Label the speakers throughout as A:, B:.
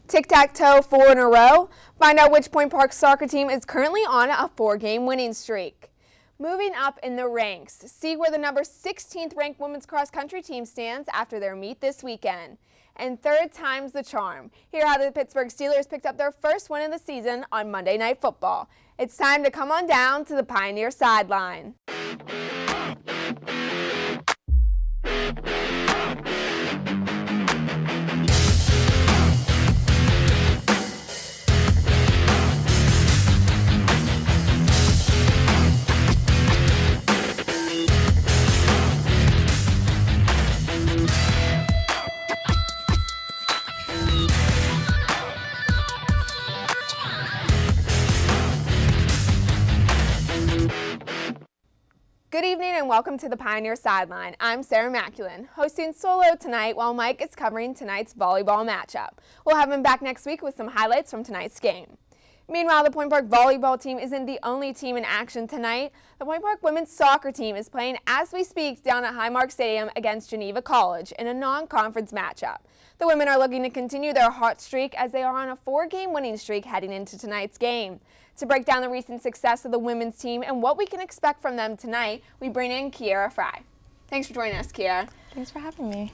A: Tic-tac-toe 4 in a row. Find out which Point Park soccer team is currently on a 4-game winning streak. Moving up in the ranks, see where the number 16th ranked women's cross country team stands after their meet this weekend. And third time's the charm. Hear how the Pittsburgh Steelers picked up their first win of the season on Monday Night Football. It's time to come on down to the Pioneer Sideline. Good evening and welcome to the Pioneer Sideline. I'm Sarah Maculin, hosting solo tonight while Mike is covering tonight's volleyball matchup. We'll have him back next week with some highlights from tonight's game. Meanwhile, the Point Park volleyball team isn't the only team in action tonight. The Point Park women's soccer team is playing as we speak down at Highmark Stadium against Geneva College in a non-conference matchup. The women are looking to continue their hot streak as they are on a 4-game winning streak heading into tonight's game. To break down the recent success of the women's team and what we can expect from them tonight, we bring in Kiera Fry. Thanks for joining us, Kiera.
B: Thanks for having me.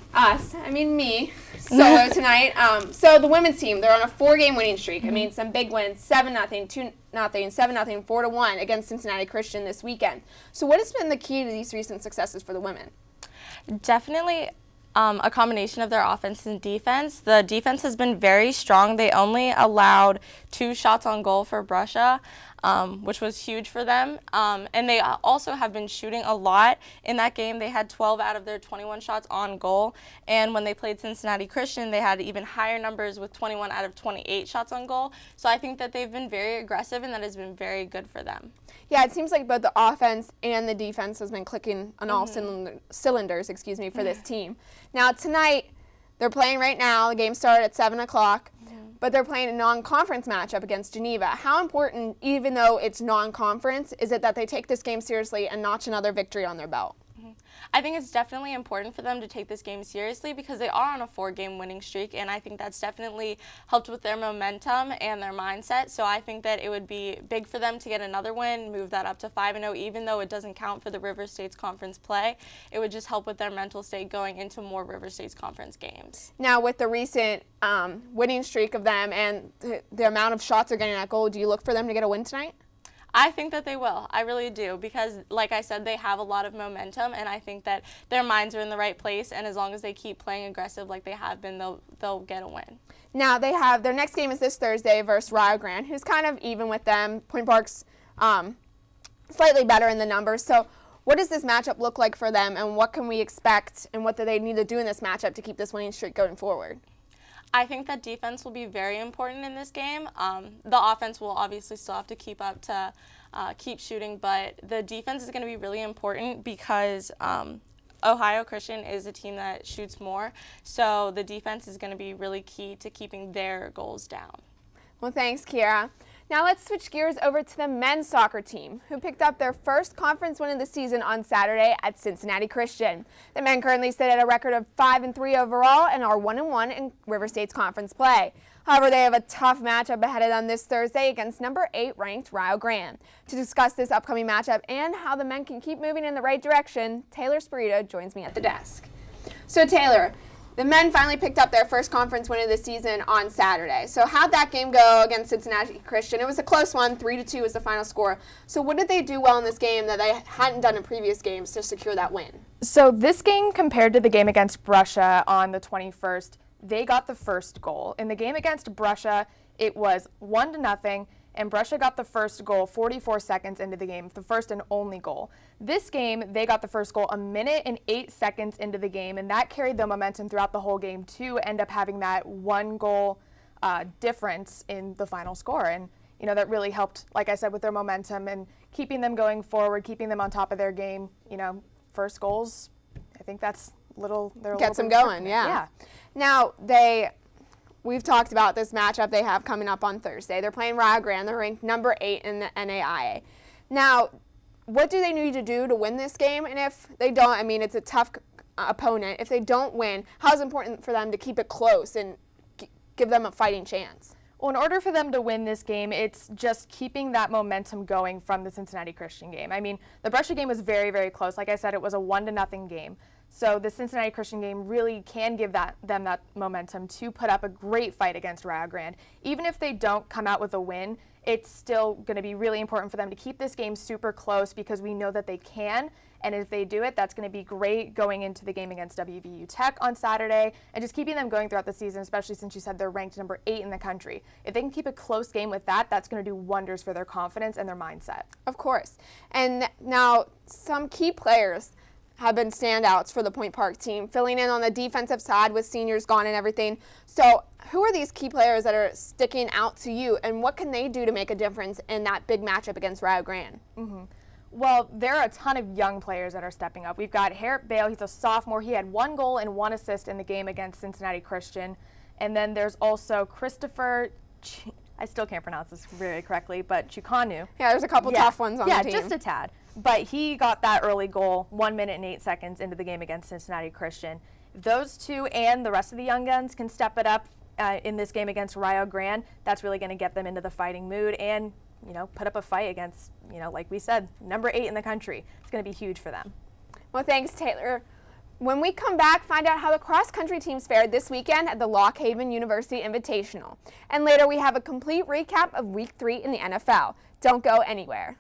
A: Me, solo tonight. So the women's team, they're on a 4-game winning streak. I mean, some big wins, 7-0, 2-0, 7-0, 4-1 against Cincinnati Christian this weekend. So what has been the key to these recent successes for the women?
B: Definitely a combination of their offense and defense. The defense has been very strong. They only allowed 2 shots on goal for Brussia, which was huge for them. And they also have been shooting a lot. In that game, they had 12 out of their 21 shots on goal. And when they played Cincinnati Christian, they had even higher numbers with 21 out of 28 shots on goal. So I think that they've been very aggressive, and that has been very good for them.
A: Yeah, it seems like both the offense and the defense has been clicking on all cylinders, for this team. Now tonight, they're playing right now. The game started at 7 o'clock, but they're playing a non-conference matchup against Geneva. How important, even though it's non-conference, is it that they take this game seriously and notch another victory on their belt?
B: I think it's definitely important for them to take this game seriously because they are on a 4-game winning streak, and I think that's definitely helped with their momentum and their mindset. So I think that it would be big for them to get another win, move that up to 5-0, even though it doesn't count for the River State's conference play. It would just help with their mental state going into more River State's conference games.
A: Now, with the recent winning streak of them and the amount of shots they're getting at goal, do you look for them to get a win tonight?
B: I think that they will. I really do because, like I said, they have a lot of momentum, and I think that their minds are in the right place, and as long as they keep playing aggressive like they have been, they'll get a win.
A: Now, they have their next game is this Thursday versus Rio Grande, who's kind of even with them. Point Park's slightly better in the numbers. So what does this matchup look like for them, and what can we expect, and what do they need to do in this matchup to keep this winning streak going forward?
B: I think that defense will be very important in this game. The offense will obviously still have to keep up to keep shooting, but the defense is going to be really important because Ohio Christian is a team that shoots more, so the defense is going to be really key to keeping their goals down.
A: Well, thanks, Kiera. Now let's switch gears over to the men's soccer team, who picked up their first conference win of the season on Saturday at Cincinnati Christian. The men currently sit at a record of 5-3 overall and are 1-1 in River State's conference play. However, they have a tough matchup ahead of them this Thursday against number 8 ranked Rio Grande. To discuss this upcoming matchup and how the men can keep moving in the right direction, Taylor Spirito joins me at the desk. So Taylor, the men finally picked up their first conference win of the season on Saturday. So how'd that game go against Cincinnati Christian? It was a close one, 3-2 was the final score. So what did they do well in this game that they hadn't done in previous games to secure that win?
C: So this game compared to the game against Brussia on the 21st, they got the first goal. In the game against Brussia, it was 1-0. And Brussia got the first goal 44 seconds into the game, the first and only goal. This game, they got the first goal 1 minute and 8 seconds into the game, and that carried the momentum throughout the whole game to end up having that 1-goal difference in the final score. And, you know, that really helped, like I said, with their momentum and keeping them going forward, keeping them on top of their game. You know, first goals, I think that's
A: gets them going, yeah. Now, we've talked about this matchup they have coming up on Thursday. They're playing Rio Grande. They're ranked number 8 in the NAIA. Now, what do they need to do to win this game? And if they don't, I mean, it's a tough opponent. If they don't win, how is it important for them to keep it close and give them a fighting chance?
C: Well, in order for them to win this game, it's just keeping that momentum going from the Cincinnati Christian game. I mean, the Brescia game was very, very close. Like I said, it was a 1-0 game. So the Cincinnati Christian game really can give them that momentum to put up a great fight against Rio Grande. Even if they don't come out with a win, it's still going to be really important for them to keep this game super close because we know that they can. And if they do it, that's going to be great going into the game against WVU Tech on Saturday and just keeping them going throughout the season, especially since you said they're ranked number 8 in the country. If they can keep a close game with that, that's going to do wonders for their confidence and their mindset.
A: Of course. And now some key players have been standouts for the Point Park team, filling in on the defensive side with seniors gone and everything. So who are these key players that are sticking out to you, and what can they do to make a difference in that big matchup against Rio Grande?
C: Well, there are a ton of young players that are stepping up. We've got Harriet Bale, he's a sophomore. He had 1 goal and 1 assist in the game against Cincinnati Christian. And then there's also Christopher, I still can't pronounce this very correctly, but Chukanu.
A: Yeah, there's a couple tough ones on the team.
C: Yeah, just a tad. But he got that early goal 1 minute and 8 seconds into the game against Cincinnati Christian. If those two and the rest of the young guns can step it up in this game against Rio Grande, that's really going to get them into the fighting mood and put up a fight against, like we said, number 8 in the country. It's going to be huge for them.
A: Well, thanks, Taylor. When we come back, find out how the cross-country teams fared this weekend at the Lock Haven University Invitational. And later, we have a complete recap of Week 3 in the NFL. Don't go anywhere.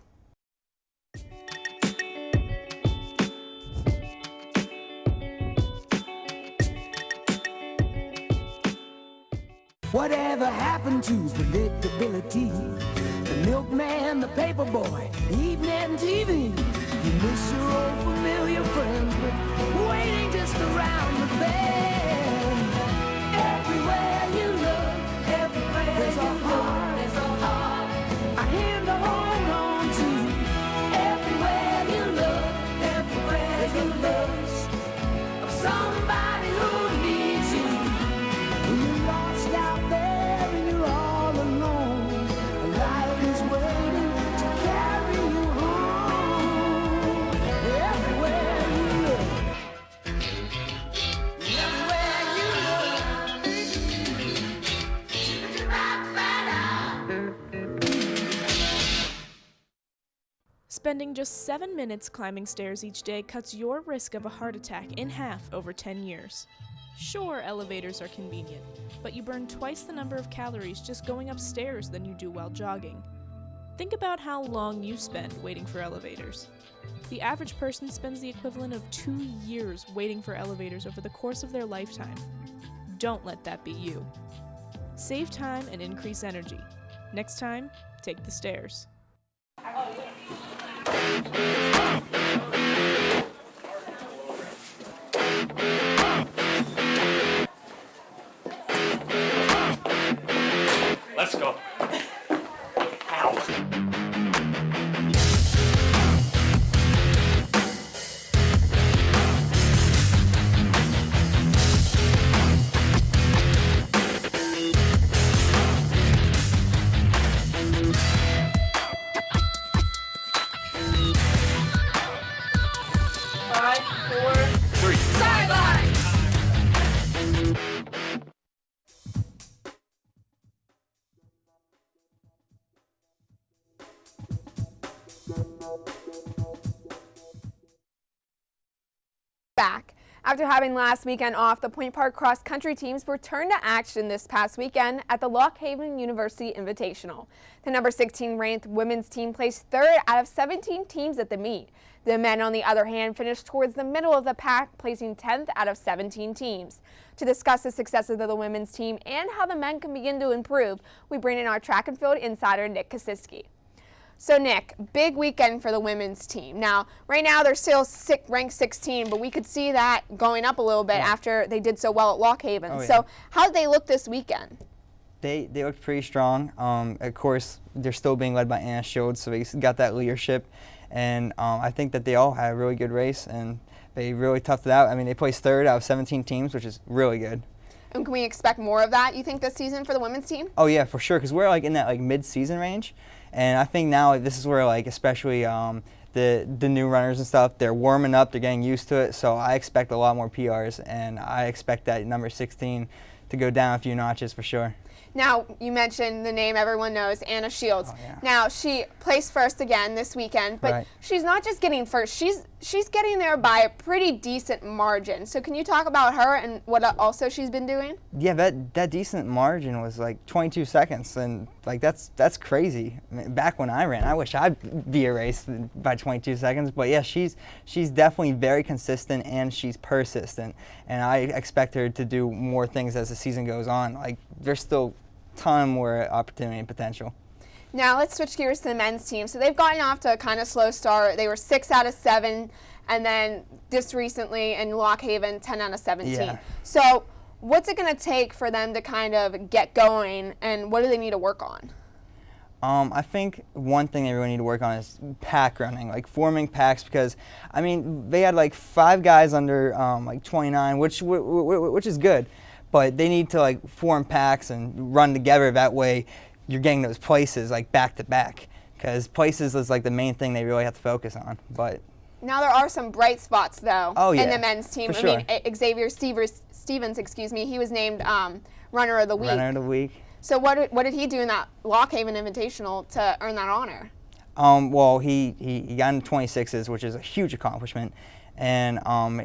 D: Whatever happened to predictability? The milkman, the paper boy, evening TV. You miss your old familiar friends, but waiting just around the bend. Everywhere you look, everywhere there's a heart, a hand to hold on to. Everywhere you look, everywhere there's a look of somebody who needs you. When you're lost out there and you're all alone, a light is waiting to carry you home. Everywhere you look, everywhere you look.
E: Spending just 7 minutes climbing stairs each day cuts your risk of a heart attack in half over 10 years. Sure, elevators are convenient, but you burn twice the number of calories just going upstairs than you do while jogging. Think about how long you spend waiting for elevators. The average person spends the equivalent of 2 years waiting for elevators over the course of their lifetime. Don't let that be you. Save time and increase energy. Next time, take the stairs.
F: Let's go.
E: Sideline!
A: Back. After having last weekend off, the Point Park cross-country teams returned to action this past weekend at the Lock Haven University Invitational. The number 16 ranked women's team placed 3rd out of 17 teams at the meet. The men, on the other hand, finished towards the middle of the pack, placing 10th out of 17 teams. To discuss the successes of the women's team and how the men can begin to improve, we bring in our track and field insider, Nick Kosiski. So Nick, big weekend for the women's team. Now, right now they're still ranked 16, but we could see that going up a little bit after they did so well at Lock Haven.
G: Oh, yeah.
A: So how did they look this weekend?
G: They looked pretty strong. Of course, they're still being led by Anna Shields, so they got that leadership. And I think that they all had a really good race, and they really toughed it out. I mean, they placed 3rd out of 17 teams, which is really good.
A: And can we expect more of that, you think, this season for the women's team?
G: Oh, yeah, for sure, because we're like in that like mid-season range. And I think now this is where, like, especially the new runners and stuff, they're warming up, they're getting used to it. So I expect a lot more PRs, and I expect that number 16 to go down a few notches for sure.
A: Now, you mentioned the name everyone knows, Anna Shields.
G: Oh, yeah.
A: Now, she placed first again this weekend, but
G: Right.
A: she's not just getting first. She's getting there by a pretty decent margin. So can you talk about her and what also she's been doing?
G: Yeah, that decent margin was like 22 seconds, and like that's crazy. I mean, back when I ran, I wish I'd be erased by 22 seconds. But yeah, she's definitely very consistent and she's persistent, and I expect her to do more things as the season goes on. Like there's still ton more opportunity and potential.
A: Now let's switch gears to the men's team. So they've gotten off to a kind of slow start. They were 6 out of 7, and then just recently in Lock Haven, 10 out of 17.
G: Yeah.
A: So what's it going to take for them to kind of get going, and what do they need to work on?
G: I think one thing they really need to work on is pack running, like forming packs, because I mean they had like 5 guys under like 29, which is good, but they need to like form packs and run together. That way you're getting those places like back to back, because places is like the main thing they really have to focus on. But
A: now there are some bright spots though
G: yeah,
A: in the men's team.
G: for sure.
A: I mean, Xavier Stevens, he was named runner of the week.
G: Runner of the week.
A: So what did he do in that Lock Haven Invitational to earn that honor?
G: Well, he got into 26s, which is a huge accomplishment, and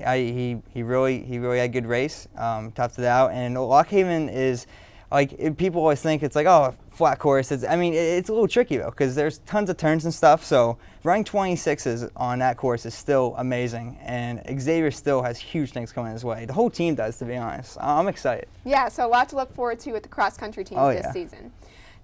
G: he really had a good race, toughed it out. And Lock Haven is like, people always think it's like, oh, flat course. It's a little tricky though, because there's tons of turns and stuff. So running 26s on that course is still amazing, and Xavier still has huge things coming his way. The whole team does, to be honest. I'm excited.
A: Yeah, so a lot to look forward to with the cross-country teams this season.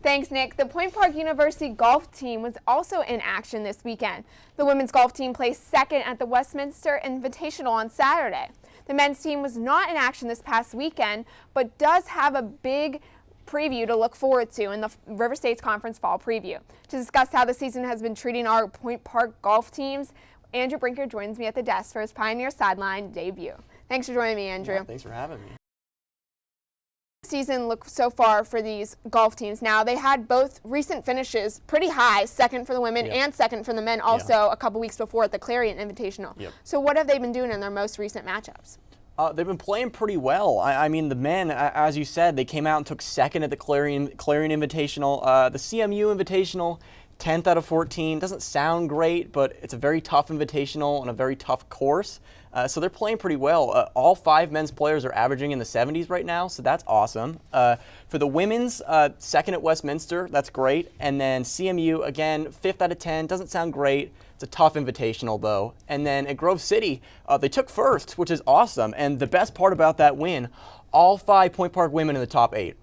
A: Thanks, Nick. The Point Park University golf team was also in action this weekend. The women's golf team placed second at the Westminster Invitational on Saturday. The men's team was not in action this past weekend, but does have a big preview to look forward to in the River States Conference Fall Preview. To discuss how the season has been treating our Point Park golf teams, Andrew Brinker joins me at the desk for his Pioneer Sideline debut. Thanks for joining me, Andrew.
F: Yeah, thanks for having me.
A: Season look so far for these golf teams. Now, they had both recent finishes pretty high, second for the women and second for the men also a couple weeks before at the Clarion Invitational. So what have they been doing in their most recent matchups?
F: They've been playing pretty well. I mean, the men, as you said, they came out and took second at the Clarion Invitational. The CMU Invitational, 10th out of 14. Doesn't sound great, but it's a very tough invitational and a very tough course. So they're playing pretty well. All 5 men's players are averaging in the 70s right now, so that's awesome. For the women's, second at Westminster, that's great. And then CMU, again, 5th out of 10. Doesn't sound great. It's a tough invitational, though. And then at Grove City, they took first, which is awesome. And the best part about that win, all 5 Point Park women in the top 8.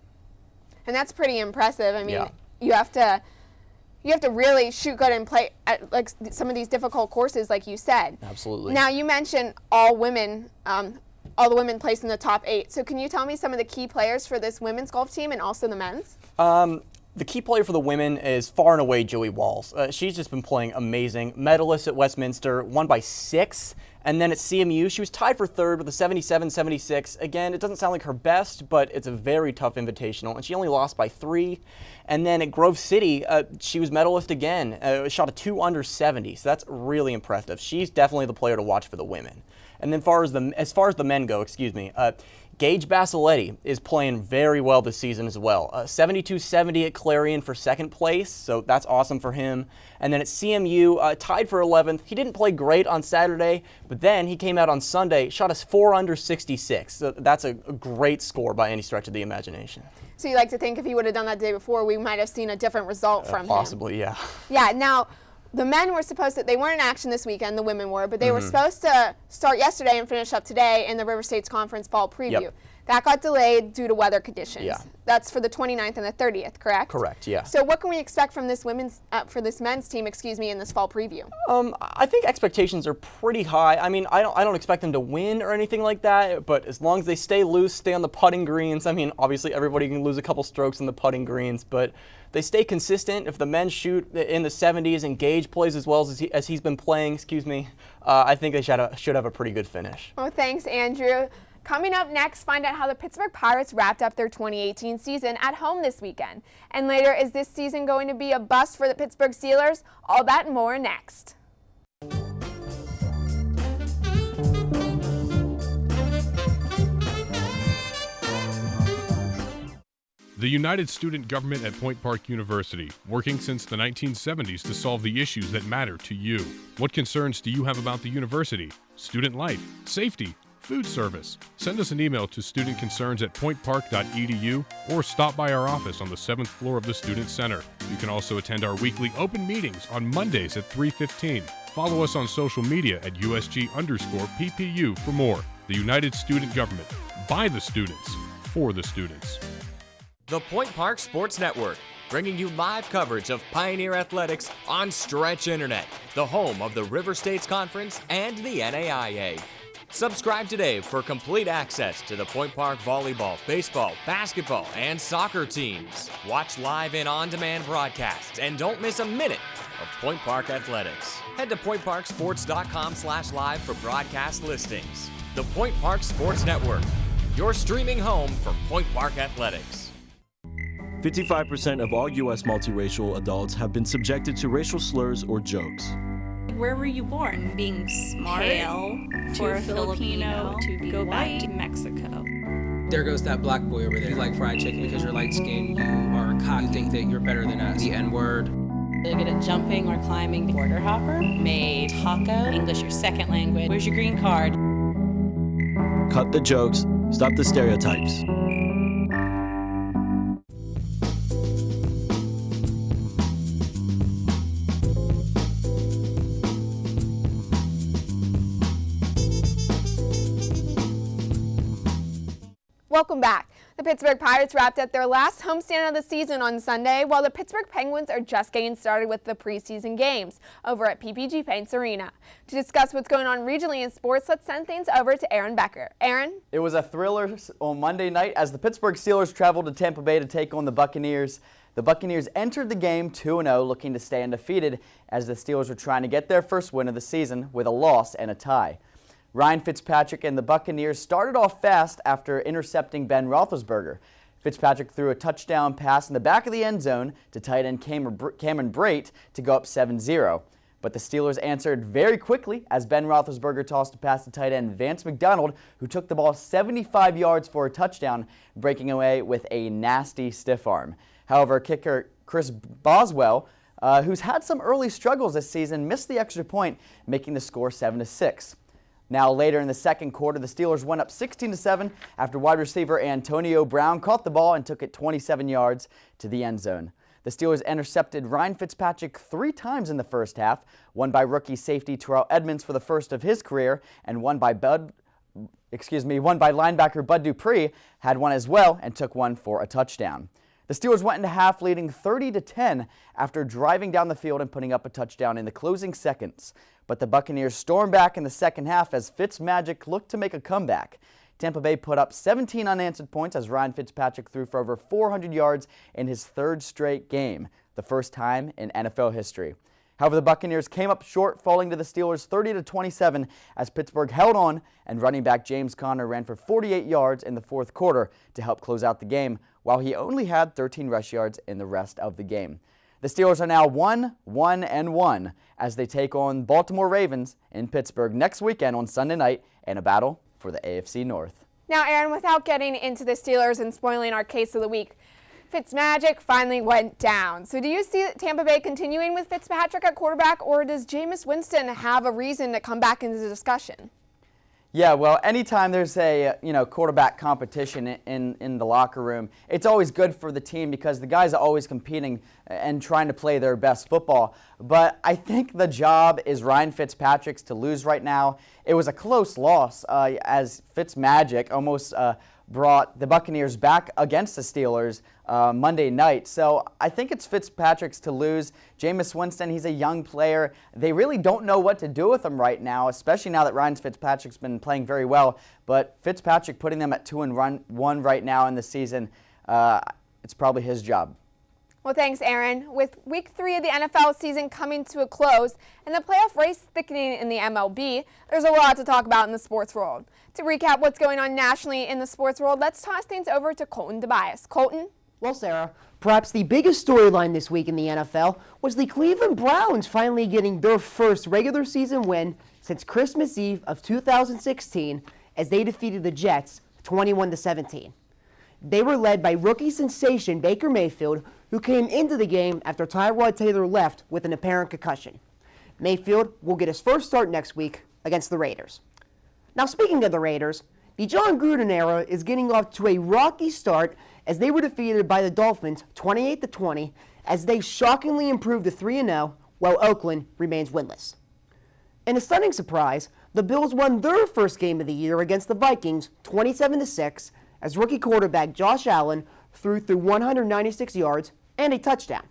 A: And that's pretty impressive. I mean, you have to really shoot good and play at like some of these difficult courses, like you said.
F: Absolutely.
A: Now, you mentioned all women, all the women placed in the top 8. So can you tell me some of the key players for this women's golf team and also the men's?
F: The key player for the women is far and away Joey Walls. She's just been playing amazing. Medalist at Westminster, won by 6. And then at CMU, she was tied for 3rd with a 77-76. Again, it doesn't sound like her best, but it's a very tough invitational, and she only lost by 3. And then at Grove City, she was medalist again, shot a 2 under 70, so that's really impressive. She's definitely the player to watch for the women. And then as far as the men go, Gage Basiletti is playing very well this season as well. 72-70 at Clarion for 2nd place, so that's awesome for him. And then at CMU, tied for 11th. He didn't play great on Saturday, but then he came out on Sunday, shot us 4 under 66. So that's a great score by any stretch of the imagination.
A: So you like to think if he would have done that the day before, we might have seen a different result from him.
F: Possibly, yeah.
A: Yeah, now, the men were supposed to, they weren't in action this weekend, the women were, but they were supposed to start yesterday and finish up today in the River States Conference Fall Preview.
F: Yep.
A: That got delayed due to weather conditions.
F: Yeah.
A: That's for the 29th and the 30th, correct?
F: Correct, yeah.
A: So what can we expect from this men's team, in this fall preview?
F: I think expectations are pretty high. I mean, I don't expect them to win or anything like that, but as long as they stay loose, stay on the putting greens. I mean, obviously everybody can lose a couple strokes in the putting greens, but they stay consistent. If the men shoot in the 70s and Gage plays as well as he's been playing, I think they should have a pretty good finish.
A: Oh, thanks, Andrew. Coming up next, find out how the Pittsburgh Pirates wrapped up their 2018 season at home this weekend. And later, is this season going to be a bust for the Pittsburgh Steelers? All that and more next.
H: The United Student Government at Point Park University, working since the 1970s to solve the issues that matter to you. What concerns do you have about the university? Student life, safety, food service? Send us an email to studentconcerns@pointpark.edu or stop by our office on the 7th floor of the Student Center. You can also attend our weekly open meetings on Mondays at 3:15. Follow us on social media at USG_PPU for more. The United Student Government, by the students, for the students.
I: The Point Park Sports Network, bringing you live coverage of Pioneer Athletics on Stretch Internet, the home of the River States Conference and the NAIA. Subscribe today for complete access to the Point Park volleyball, baseball, basketball, and soccer teams. Watch live and on-demand broadcasts and don't miss a minute of Point Park Athletics. Head to pointparksports.com/live for broadcast listings. The Point Park Sports Network, your streaming home for Point Park Athletics.
J: 55% of all U.S. multiracial adults have been subjected to racial slurs or jokes.
K: Where were you born? Being smart, pale, for a Filipino, to go back to Mexico.
L: There goes that black boy over there. You like fried chicken because you're light skinned, you are a cop, you think that you're better than us. The N-word.
K: They're good at jumping or climbing. Border hopper, made taco, English your second language. Where's your green card?
J: Cut the jokes, stop the stereotypes.
A: Welcome back. The Pittsburgh Pirates wrapped up their last homestand of the season on Sunday, while the Pittsburgh Penguins are just getting started with the preseason games over at PPG Paints Arena. To discuss what's going on regionally in sports, let's send things over to Aaron Becker. Aaron?
M: It was a thriller on Monday night as the Pittsburgh Steelers traveled to Tampa Bay to take on the Buccaneers. The Buccaneers entered the game 2-0, looking to stay undefeated as the Steelers were trying to get their first win of the season with a loss and a tie. Ryan Fitzpatrick and the Buccaneers started off fast after intercepting Ben Roethlisberger. Fitzpatrick threw a touchdown pass in the back of the end zone to tight end Cameron Brate to go up 7-0. But the Steelers answered very quickly as Ben Roethlisberger tossed a pass to tight end Vance McDonald, who took the ball 75 yards for a touchdown, breaking away with a nasty stiff arm. However, kicker Chris Boswell, who's had some early struggles this season, missed the extra point, making the score 7-6. Now later in the second quarter, the Steelers went up 16-7 after wide receiver Antonio Brown caught the ball and took it 27 yards to the end zone. The Steelers intercepted Ryan Fitzpatrick 3 times in the first half, one by rookie safety Terrell Edmonds for the first of his career, and one by linebacker Bud Dupree had one as well and took one for a touchdown. The Steelers went into half leading 30-10 after driving down the field and putting up a touchdown in the closing seconds. But the Buccaneers stormed back in the second half as Fitzmagic looked to make a comeback. Tampa Bay put up 17 unanswered points as Ryan Fitzpatrick threw for over 400 yards in his 3rd straight game, the first time in NFL history. However, the Buccaneers came up short, falling to the Steelers 30-27 as Pittsburgh held on and running back James Conner ran for 48 yards in the 4th quarter to help close out the game, while he only had 13 rush yards in the rest of the game. The Steelers are now 1-1-1 as they take on Baltimore Ravens in Pittsburgh next weekend on Sunday night in a battle for the AFC North.
A: Now, Aaron, without getting into the Steelers and spoiling our case of the week, Fitzmagic finally went down. So do you see Tampa Bay continuing with Fitzpatrick at quarterback, or does Jameis Winston have a reason to come back into the discussion?
M: Yeah, well, anytime there's a quarterback competition in the locker room, it's always good for the team because the guys are always competing and trying to play their best football. But I think the job is Ryan Fitzpatrick's to lose right now. It was a close loss as Fitzmagic almost brought the Buccaneers back against the Steelers Monday night. So I think it's Fitzpatrick's to lose. Jameis Winston, he's a young player. They really don't know what to do with him right now, especially now that Ryan Fitzpatrick's been playing very well. But Fitzpatrick putting them at 2-1 right now in the season, it's probably his job.
A: Well, thanks, Aaron. With Week 3 of the NFL season coming to a close and the playoff race thickening in the MLB, there's a lot to talk about in the sports world. To recap what's going on nationally in the sports world, let's toss things over to Colton Tobias. Colton?
N: Well, Sarah, perhaps the biggest storyline this week in the NFL was the Cleveland Browns finally getting their first regular season win since Christmas Eve of 2016 as they defeated the Jets 21-17. They were led by rookie sensation Baker Mayfield, who came into the game after Tyrod Taylor left with an apparent concussion. Mayfield will get his first start next week against the Raiders. Now, speaking of the Raiders, the John Gruden era is getting off to a rocky start as they were defeated by the Dolphins 28-20 as they shockingly improved to 3-0 while Oakland remains winless. In a stunning surprise, the Bills won their first game of the year against the Vikings 27-6 as rookie quarterback Josh Allen threw 196 yards and a touchdown.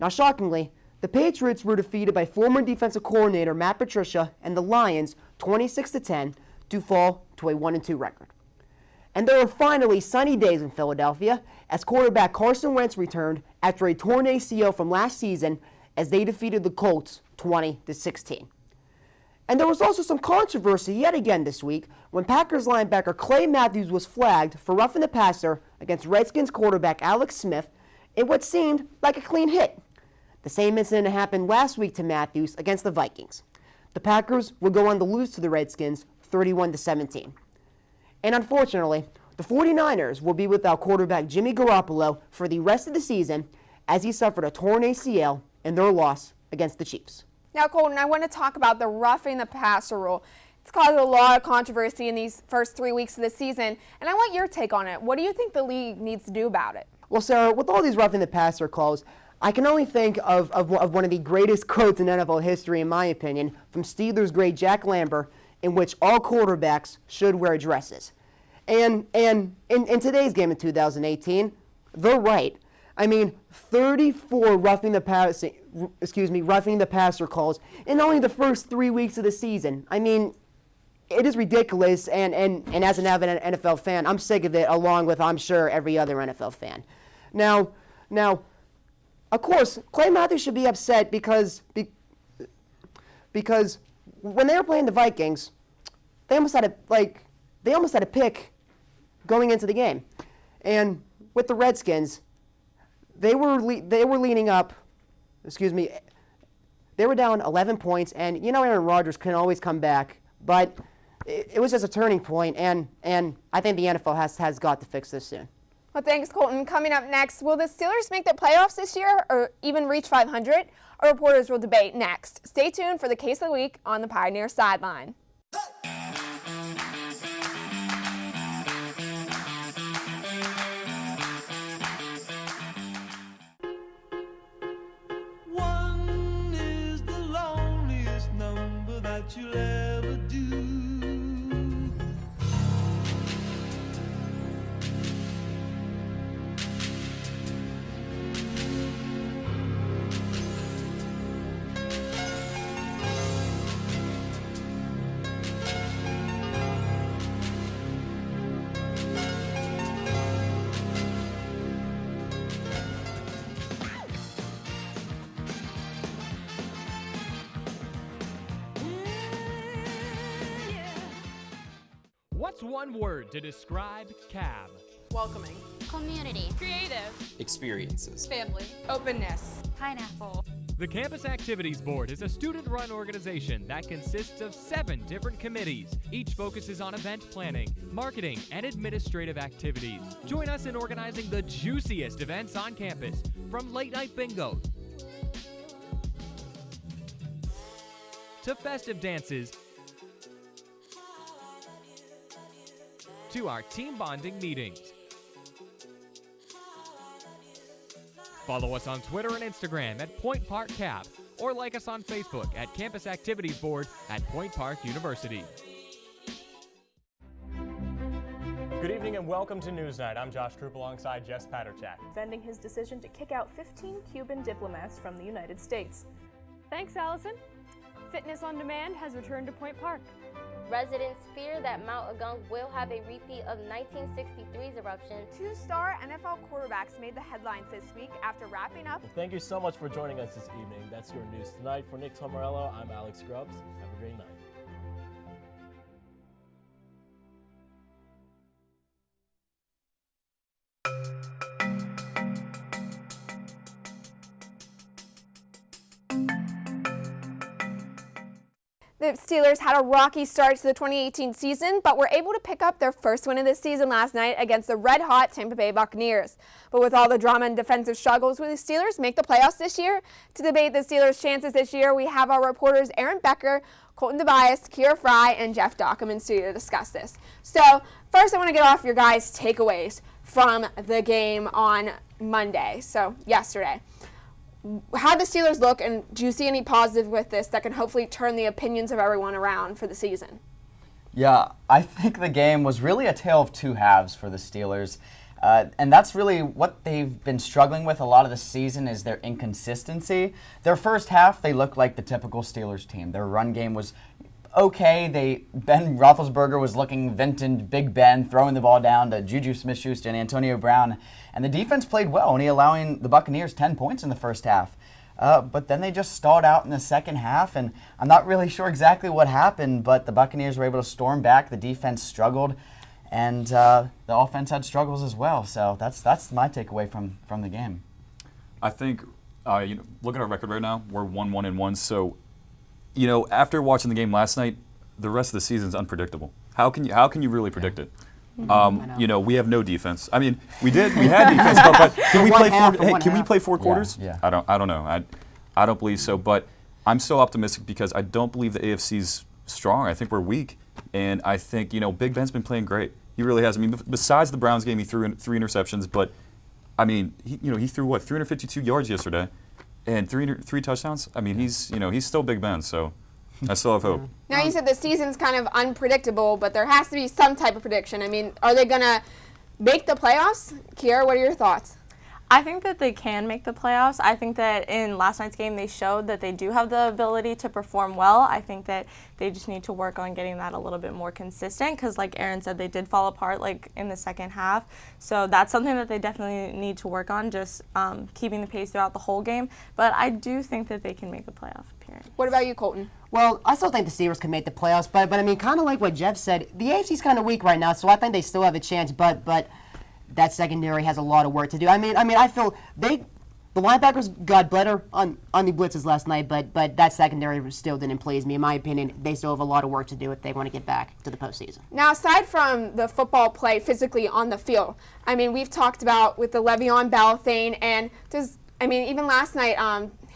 N: Now, shockingly, the Patriots were defeated by former defensive coordinator Matt Patricia and the Lions 26-10 to fall to a 1-2 record. And there were finally sunny days in Philadelphia as quarterback Carson Wentz returned after a torn ACL from last season as they defeated the Colts 20-16. And there was also some controversy yet again this week when Packers linebacker Clay Matthews was flagged for roughing the passer against Redskins quarterback Alex Smith in what seemed like a clean hit. The same incident happened last week to Matthews against the Vikings. The Packers would go on to lose to the Redskins 31-17. And unfortunately, the 49ers will be without quarterback Jimmy Garoppolo for the rest of the season as he suffered a torn ACL in their loss against the Chiefs.
A: Now, Colton, I want to talk about the roughing the passer rule. It's caused a lot of controversy in these first 3 weeks of the season, and I want your take on it. What do you think the league needs to do about it?
N: Well, Sarah, with all these roughing the passer calls, I can only think of one of the greatest quotes in NFL history, in my opinion, from Steelers great Jack Lambert, in which all quarterbacks should wear dresses. And in today's game in 2018, they're right. I mean, 34 roughing the passer calls in only the first 3 weeks of the season. I mean, it is ridiculous, and as an avid NFL fan, I'm sick of it, along with, I'm sure, every other NFL fan. Now, of course, Clay Matthews should be upset because when they were playing the Vikings, they almost had a pick going into the game, and with the Redskins, they were leaning up. They were down 11 points, and Aaron Rodgers can always come back, but it was just a turning point, and I think the NFL has got to fix this soon.
A: Well, thanks, Colton. Coming up next, will the Steelers make the playoffs this year or even reach 500? Our reporters will debate next. Stay tuned for the Case of the Week on the Pioneer Sideline.
D: One is the loneliest number that you'll ever do.
O: What's one word to describe CAB?
P: Welcoming.
Q: Community.
P: Creative.
R: Experiences.
P: Family.
Q: Openness. Pineapple.
O: The Campus Activities Board is a student-run organization that consists of 7 different committees. Each focuses on event planning, marketing, and administrative activities. Join us in organizing the juiciest events on campus, from late-night bingo to festive dances to our team bonding meetings. Follow us on Twitter and Instagram at Point Park Cap, or like us on Facebook at Campus Activities Board at Point Park University.
S: Good evening and welcome to Newsnight. I'm Josh Troop alongside Jess Paterchak.
E: Defending his decision to kick out 15 Cuban diplomats from the United States.
T: Thanks, Allison. Fitness on Demand has returned to Point Park.
Q: Residents fear that Mount Agung will have a repeat of 1963's eruption.
A: 2-star NFL quarterbacks made the headlines this week after wrapping up.
U: Well, thank you so much for joining us this evening. That's your news tonight. For Nick Tomarello, I'm Alex Grubbs. Have a great night.
A: The The Steelers had a rocky start to the 2018 season, but were able to pick up their first win of the season last night against the red-hot Tampa Bay Buccaneers. But with all the drama and defensive struggles, will the Steelers make the playoffs this year? To debate the Steelers' chances this year, we have our reporters Aaron Becker, Colton Tobias, Kira Fry, and Jeff Dockham in studio to discuss this. So, first I want to get off your guys' takeaways from the game on Monday, so yesterday. How did the Steelers look, and do you see any positive with this that can hopefully turn the opinions of everyone around for the season?
M: Yeah, I think the game was really a tale of two halves for the Steelers. And that's really what they've been struggling with a lot of the season is their inconsistency. Their first half, they looked like the typical Steelers team. Their run game was okay. Ben Roethlisberger was looking vintage Big Ben, throwing the ball down to Juju Smith-Schuster and Antonio Brown. And the defense played well, only allowing the Buccaneers 10 points in the first half. But then they just stalled out in the second half, and I'm not really sure exactly what happened, but the Buccaneers were able to storm back. The defense struggled, and the offense had struggles as well. So that's my takeaway from the game.
P: I think, look at our record right now. We're 1-1-1. So, after watching the game last night, the rest of the season's unpredictable. How can you really predict it? We have no defense. I mean, we had defense, but can we play can we play 4 quarters?
M: Yeah.
P: I don't know. I don't believe so, but I'm so optimistic because I don't believe the AFC's strong. I think we're weak, and I think Big Ben's been playing great. He really has. I mean, besides the Browns game, he threw in 3 interceptions, but I mean, he threw 352 yards yesterday, and three touchdowns. I mean, he's still Big Ben, so I still have hope.
A: Now, you said the season's kind of unpredictable, but there has to be some type of prediction. I mean, are they going to make the playoffs? Kiera, what are your thoughts?
B: I think that they can make the playoffs. I think that in last night's game they showed that they do have the ability to perform well. I think that they just need to work on getting that a little bit more consistent because, like Aaron said, they did fall apart in the second half. So that's something that they definitely need to work on, just keeping the pace throughout the whole game. But I do think that they can make a playoff appearance.
A: What about you, Colton?
N: Well, I still think the Steelers can make the playoffs, but I mean, kind of like what Jeff said, the AFC's kind of weak right now, so I think they still have a chance, but that secondary has a lot of work to do. I mean, I feel the linebackers got better on the blitzes last night, but that secondary still didn't please me. In my opinion, they still have a lot of work to do if they want to get back to the postseason.
A: Now, aside from the football play physically on the field, I mean, we've talked about with the Le'Veon Bell thing, and even last night,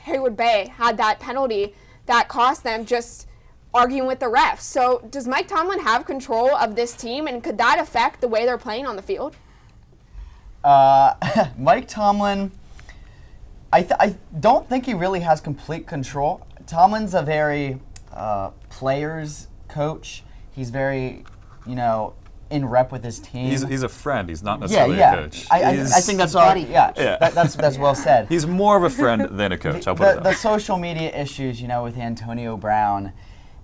A: Haywood Bay had that penalty that cost them just arguing with the refs. So does Mike Tomlin have control of this team, and could that affect the way they're playing on the field?
M: Mike Tomlin, I don't think he really has complete control. Tomlin's a very players coach. He's very, in rep with his team.
P: He's a friend. He's not necessarily a coach.
M: I think that's all. That's well said.
P: He's more of a friend than a coach. I'll put it that way.
M: The social media issues, with Antonio Brown,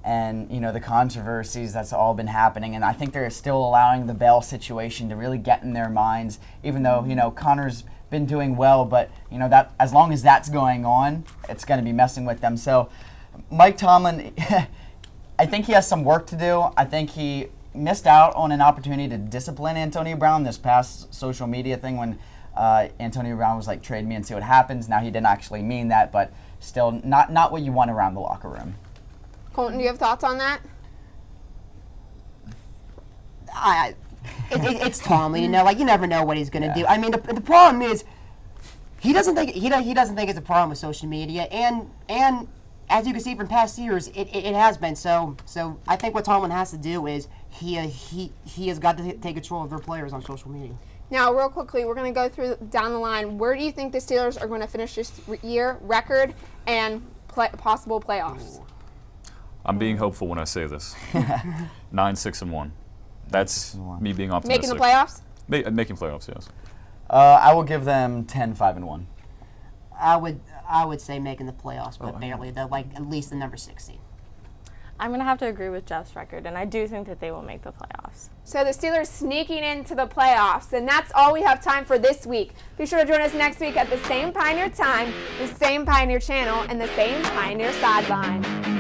M: and the controversies that's all been happening, and I think they're still allowing the Bell situation to really get in their minds. Even though Connor's been doing well, but that as long as that's going on, it's going to be messing with them. So, Mike Tomlin, I think he has some work to do. I think he missed out on an opportunity to discipline Antonio Brown this past social media thing when Antonio Brown was like, trade me and see what happens. Now, he didn't actually mean that, but still not what you want around the locker room.
A: Colton, do you have thoughts on that?
N: It's Tomlin, you never know what he's going to do. I mean, the problem is he doesn't think it's a problem with social media, and as you can see from past years, it has been. So I think what Tomlin has to do is he has got to take control of their players on social media.
A: Now, real quickly, we're going to go through down the line. Where do you think the Steelers are going to finish this year, record and possible playoffs?
P: I'm being hopeful when I say this. 9-6-1. That's me being optimistic.
A: Making the playoffs?
P: Making playoffs, yes.
M: I will give them 10-5-1.
N: I would say making the playoffs, but barely though, at least the number 6 seed.
B: I'm going to have to agree with Jeff's record, and I do think that they will make the playoffs.
A: So the Steelers sneaking into the playoffs, and that's all we have time for this week. Be sure to join us next week at the same Pioneer time, the same Pioneer channel, and the same Pioneer sideline.